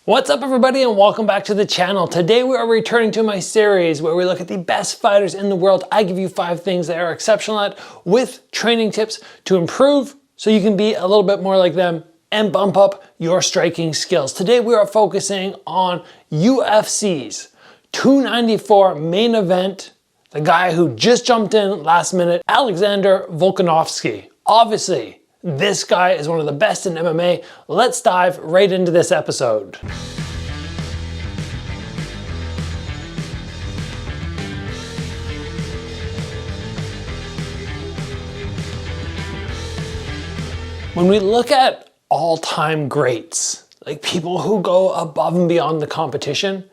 What's up everybody and welcome back to the channel. Today we are returning to my series where we look at the best fighters in the world. I give you 5 things they are exceptional at with training tips to improve so you can be a little bit more like them and bump up your striking skills. Today we are focusing on UFC's 294 main event, the guy who just jumped in last minute, Alexander Volkanovski. Obviously, this guy is one of the best in MMA. Let's dive right into this episode. When we look at all-time greats, like people who go above and beyond the competition,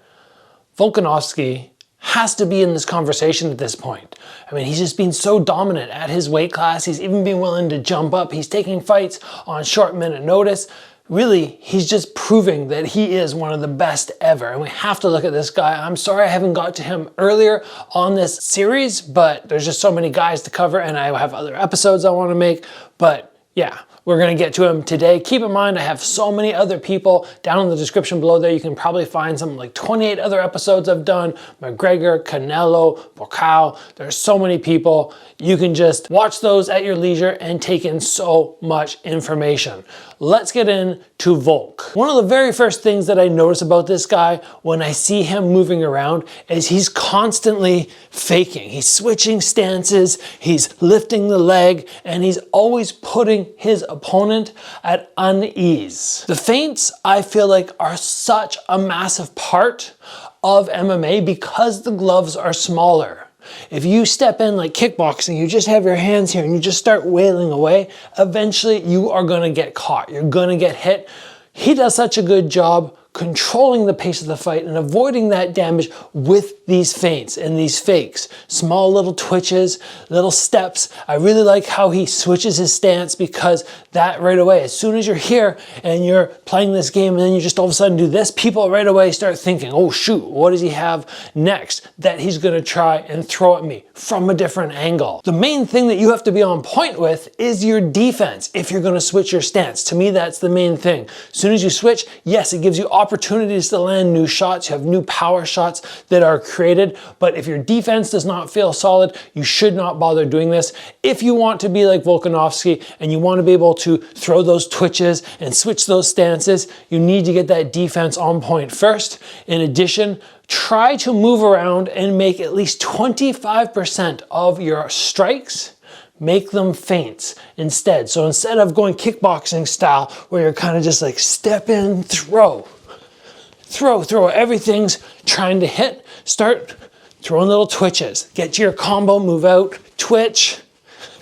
Volkanovski has to be in this conversation at this point. I mean, he's just been so dominant at his weight class. He's even been willing to jump up. He's taking fights on short minute notice. Really, he's just proving that he is one of the best ever. And we have to look at this guy. I'm sorry I haven't got to him earlier on this series, but there's just so many guys to cover and I have other episodes I want to make. But yeah, we're gonna get to him today. Keep in mind, I have so many other people down in the description below there. You can probably find some like 28 other episodes I've done. McGregor, Canelo, Volkov. There's so many people. You can just watch those at your leisure and take in so much information. Let's get into Volk. One of the very first things that I notice about this guy when I see him moving around is he's constantly faking. He's switching stances, he's lifting the leg, and he's always putting his opponent at unease. The feints, I feel like, are such a massive part of MMA because the gloves are smaller. If you step in like kickboxing, you just have your hands here and you just start wailing away, eventually you are gonna get caught. You're gonna get hit. He does such a good job controlling the pace of the fight and avoiding that damage with these feints and these fakes. Small little twitches, little steps. I really like how he switches his stance because that right away, as soon as you're here and you're playing this game and then you just all of a sudden do this, people right away start thinking, oh shoot, what does he have next that he's gonna try and throw at me from a different angle? The main thing that you have to be on point with is your defense if you're gonna switch your stance. To me, that's the main thing. As soon as you switch, yes, it gives you opportunities to land new shots. You have new power shots that are created, but if your defense does not feel solid, you should not bother doing this. If you want to be like Volkanovski and you want to be able to throw those twitches and switch those stances, you need to get that defense on point first. In addition, try to move around and make at least 25% of your strikes, make them feints instead. So instead of going kickboxing style where you're kind of just like step in, throw, everything's trying to hit, start throwing little twitches. Get to your combo, move out, twitch,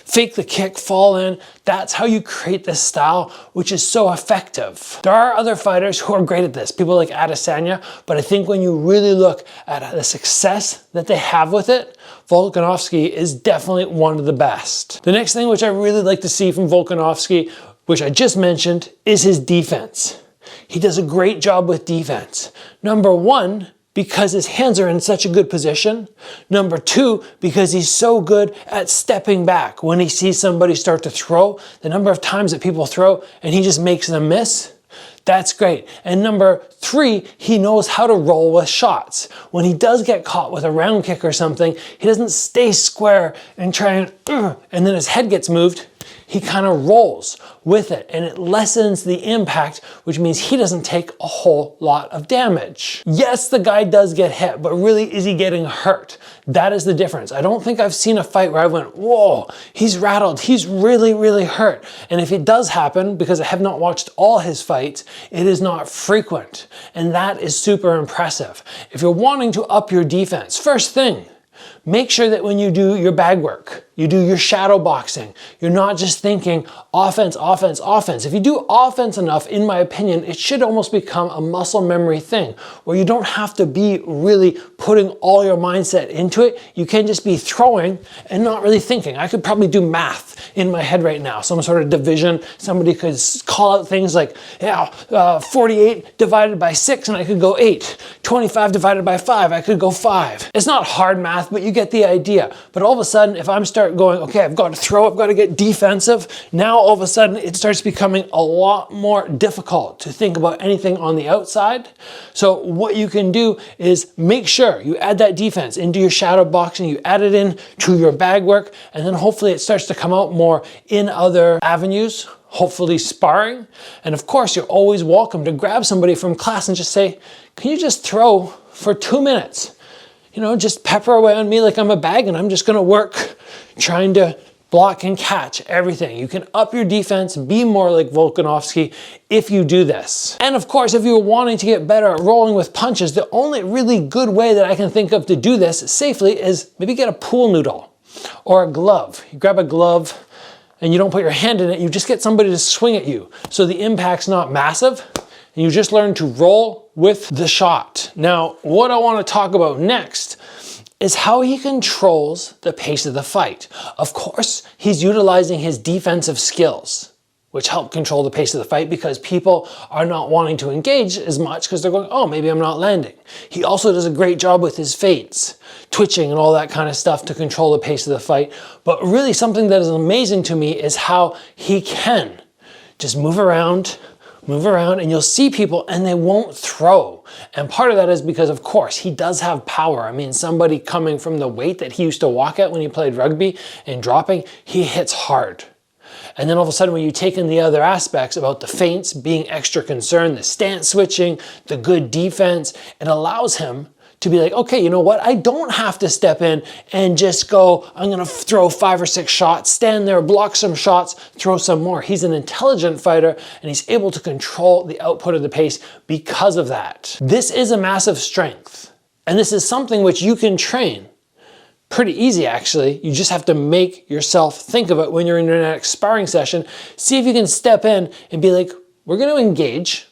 fake the kick, fall in. That's how you create this style, which is so effective. There are other fighters who are great at this, people like Adesanya, but I think when you really look at the success that they have with it, Volkanovski is definitely one of the best. The next thing which I really like to see from Volkanovski, which I just mentioned, is his defense. He does a great job with defense. Number one, because his hands are in such a good position. Number two, because he's so good at stepping back. When he sees somebody start to throw, the number of times that people throw and he just makes them miss, that's great. And number three, he knows how to roll with shots. When he does get caught with a round kick or something, he doesn't stay square and try and then his head gets moved. He kind of rolls with it and it lessens the impact, which means he doesn't take a whole lot of damage. Yes, the guy does get hit, but really, is he getting hurt? That is the difference. I don't think I've seen a fight where I went, whoa, he's rattled, he's really, really hurt. And if it does happen, because I have not watched all his fights, it is not frequent. And that is super impressive. If you're wanting to up your defense, first thing, make sure that when you do your bag work, you do your shadow boxing, you're not just thinking offense, offense, offense. If you do offense enough, in my opinion, it should almost become a muscle memory thing where you don't have to be really putting all your mindset into it. You can just be throwing and not really thinking. I could probably do math in my head right now, some sort of division. Somebody could call out things like, yeah, 48 divided by 6 and I could go 8. 25 divided by 5, I could go 5. It's not hard math, but you get the idea. But all of a sudden, if I'm starting start going, okay, I've got to throw, I've got to get defensive. Now all of a sudden it starts becoming a lot more difficult to think about anything on the outside. So what you can do is make sure you add that defense into your shadow boxing, you add it in to your bag work, and then hopefully it starts to come out more in other avenues, hopefully sparring. And of course, you're always welcome to grab somebody from class and just say, can you just throw for 2 minutes? You know, just pepper away on me like I'm a bag and I'm just gonna work trying to block and catch everything. You can up your defense, be more like Volkanovski if you do this. And of course, if you're wanting to get better at rolling with punches, the only really good way that I can think of to do this safely is maybe get a pool noodle or a glove. You grab a glove and you don't put your hand in it, you just get somebody to swing at you. So the impact's not massive and you just learn to roll with the shot. Now, what I want to talk about next is how he controls the pace of the fight. Of course, he's utilizing his defensive skills, which help control the pace of the fight because people are not wanting to engage as much because they're going, oh, maybe I'm not landing. He also does a great job with his feints, twitching and all that kind of stuff to control the pace of the fight. But really something that is amazing to me is how he can just move around, and you'll see people and they won't throw. And part of that is because, of course, he does have power. I mean, somebody coming from the weight that he used to walk at when he played rugby and dropping, he hits hard. And then all of a sudden when you take in the other aspects about the feints, being extra concerned, the stance switching, the good defense, it allows him to be like, okay, you know what? I don't have to step in and just go, I'm gonna throw 5 or 6 shots, stand there, block some shots, throw some more. He's an intelligent fighter and he's able to control the output of the pace because of that. This is a massive strength. And this is something which you can train. Pretty easy, actually. You just have to make yourself think of it when you're in your next sparring session. See if you can step in and be like, we're gonna engage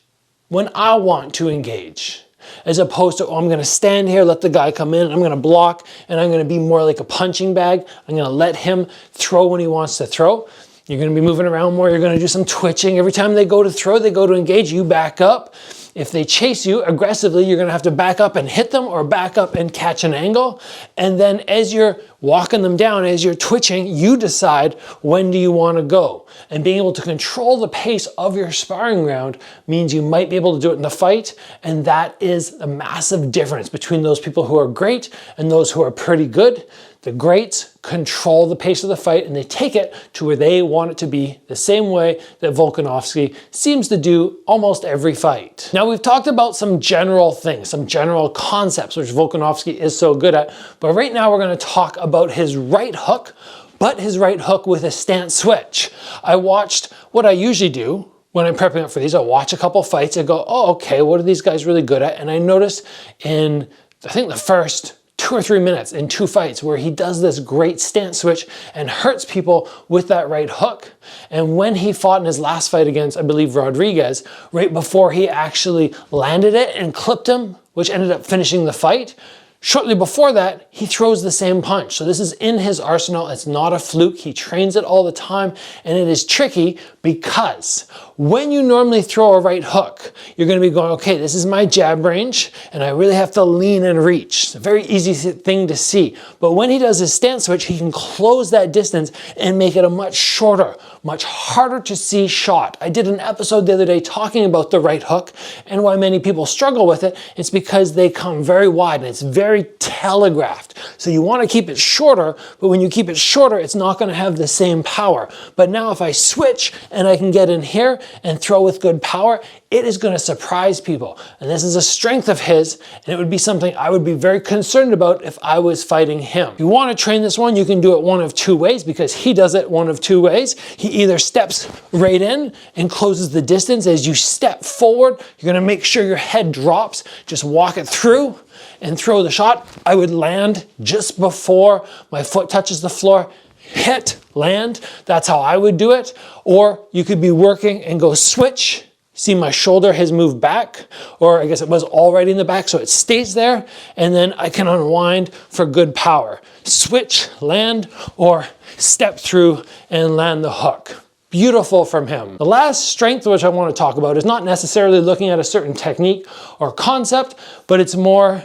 when I want to engage. As opposed to, oh, I'm gonna stand here, let the guy come in, I'm gonna block, and I'm gonna be more like a punching bag. I'm gonna let him throw when he wants to throw. You're gonna be moving around more, you're gonna do some twitching. Every time they go to throw, they go to engage, you back up. If they chase you aggressively, you're gonna have to back up and hit them or back up and catch an angle. And then as you're walking them down, as you're twitching, you decide when do you wanna go. And being able to control the pace of your sparring round means you might be able to do it in the fight. And that is a massive difference between those people who are great and those who are pretty good. The greats control the pace of the fight and they take it to where they want it to be, the same way that Volkanovski seems to do almost every fight. Now we've talked about some general things, some general concepts, which Volkanovski is so good at, but right now we're gonna talk about his right hook, but his right hook with a stance switch. I watched what I usually do when I'm prepping up for these. I watch a couple fights and go, oh, okay, what are these guys really good at? And I noticed in, I think the first 2 or 3 minutes in 2 fights where he does this great stance switch and hurts people with that right hook. And when he fought in his last fight against, I believe, Rodriguez, right before he actually landed it and clipped him, which ended up finishing the fight, shortly before that, he throws the same punch. So this is in his arsenal. It's not a fluke. He trains it all the time. And it is tricky because when you normally throw a right hook, you're going to be going, okay, this is my jab range, and I really have to lean and reach. It's a very easy thing to see. But when he does his stance switch, he can close that distance and make it a much shorter, much harder to see shot. I did an episode the other day talking about the right hook and why many people struggle with it. It's because they come very wide and it's very telegraphed. So you want to keep it shorter, but when you keep it shorter, it's not going to have the same power. But now if I switch and I can get in here and throw with good power, it is going to surprise people. And this is a strength of his, and it would be something I would be very concerned about if I was fighting him. If you want to train this one, you can do it one of 2 ways because he does it one of 2 ways. He either steps right in and closes the distance. As you step forward, you're going to make sure your head drops. Just walk it through and throw the shot. I would land just before my foot touches the floor. Hit, land. That's how I would do it. Or you could be working and go switch. See my shoulder has moved back, or I guess it was already in the back, so it stays there, and then I can unwind for good power. Switch, land, or step through and land the hook. Beautiful from him. The last strength which I want to talk about is not necessarily looking at a certain technique or concept, but it's more,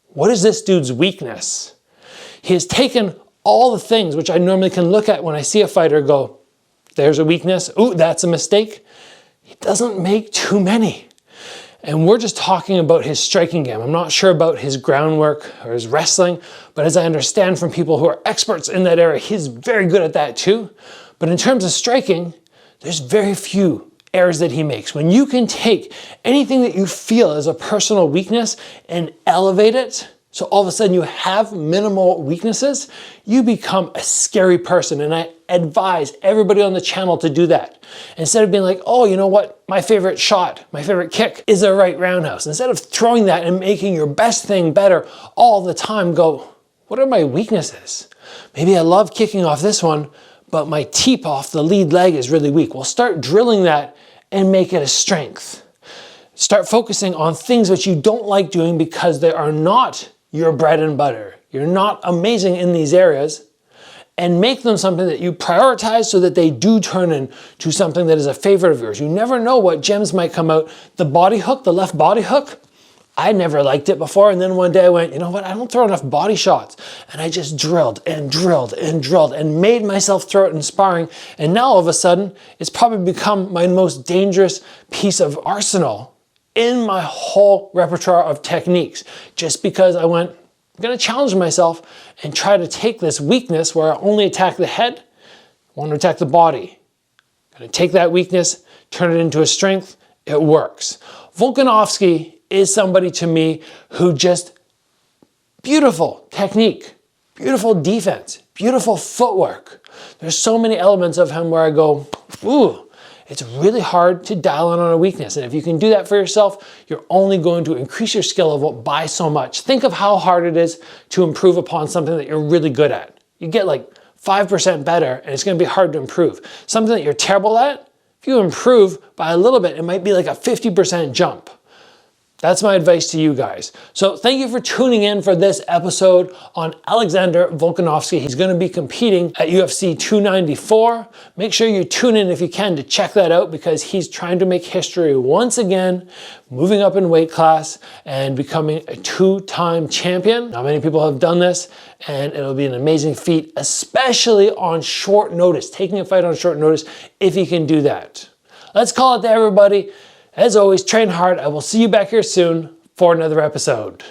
what is this dude's weakness? He has taken all the things which I normally can look at when I see a fighter go, there's a weakness, ooh, that's a mistake. He doesn't make too many. And we're just talking about his striking game. I'm not sure about his groundwork or his wrestling, but as I understand from people who are experts in that area, he's very good at that too. But in terms of striking, there's very few errors that he makes. When you can take anything that you feel as a personal weakness and elevate it, so all of a sudden you have minimal weaknesses, you become a scary person. And I advise everybody on the channel to do that. Instead of being like, oh, you know what? My favorite shot, my favorite kick is a right roundhouse. Instead of throwing that and making your best thing better all the time, go, what are my weaknesses? Maybe I love kicking off this one, but my teep off the lead leg is really weak. Well, start drilling that and make it a strength. Start focusing on things that you don't like doing because they are not your bread and butter. You're not amazing in these areas, and make them something that you prioritize so that they do turn into something that is a favorite of yours. You never know what gems might come out. The body hook, the left body hook, I never liked it before, and then one day I went, you know what, I don't throw enough body shots. And I just drilled and drilled and drilled and made myself throw it in sparring, and now all of a sudden, it's probably become my most dangerous piece of arsenal in my whole repertoire of techniques, just because I went, I'm gonna challenge myself and try to take this weakness where I only attack the head, I want to attack the body. I'm gonna take that weakness, turn it into a strength, it works. Volkanovski is somebody to me who just, beautiful technique, beautiful defense, beautiful footwork. There's so many elements of him where I go, ooh, it's really hard to dial in on a weakness. And if you can do that for yourself, you're only going to increase your skill level by so much. Think of how hard it is to improve upon something that you're really good at. You get like 5% better and it's gonna be hard to improve. Something that you're terrible at, if you improve by a little bit, it might be like a 50% jump. That's my advice to you guys. So thank you for tuning in for this episode on Alexander Volkanovski. He's going to be competing at UFC 294. Make sure you tune in if you can to check that out, because he's trying to make history once again, moving up in weight class and becoming a two-time champion. Not many people have done this, and it'll be an amazing feat, especially on short notice, taking a fight on short notice if he can do that. Let's call it there, everybody. As always, train hard. I will see you back here soon for another episode.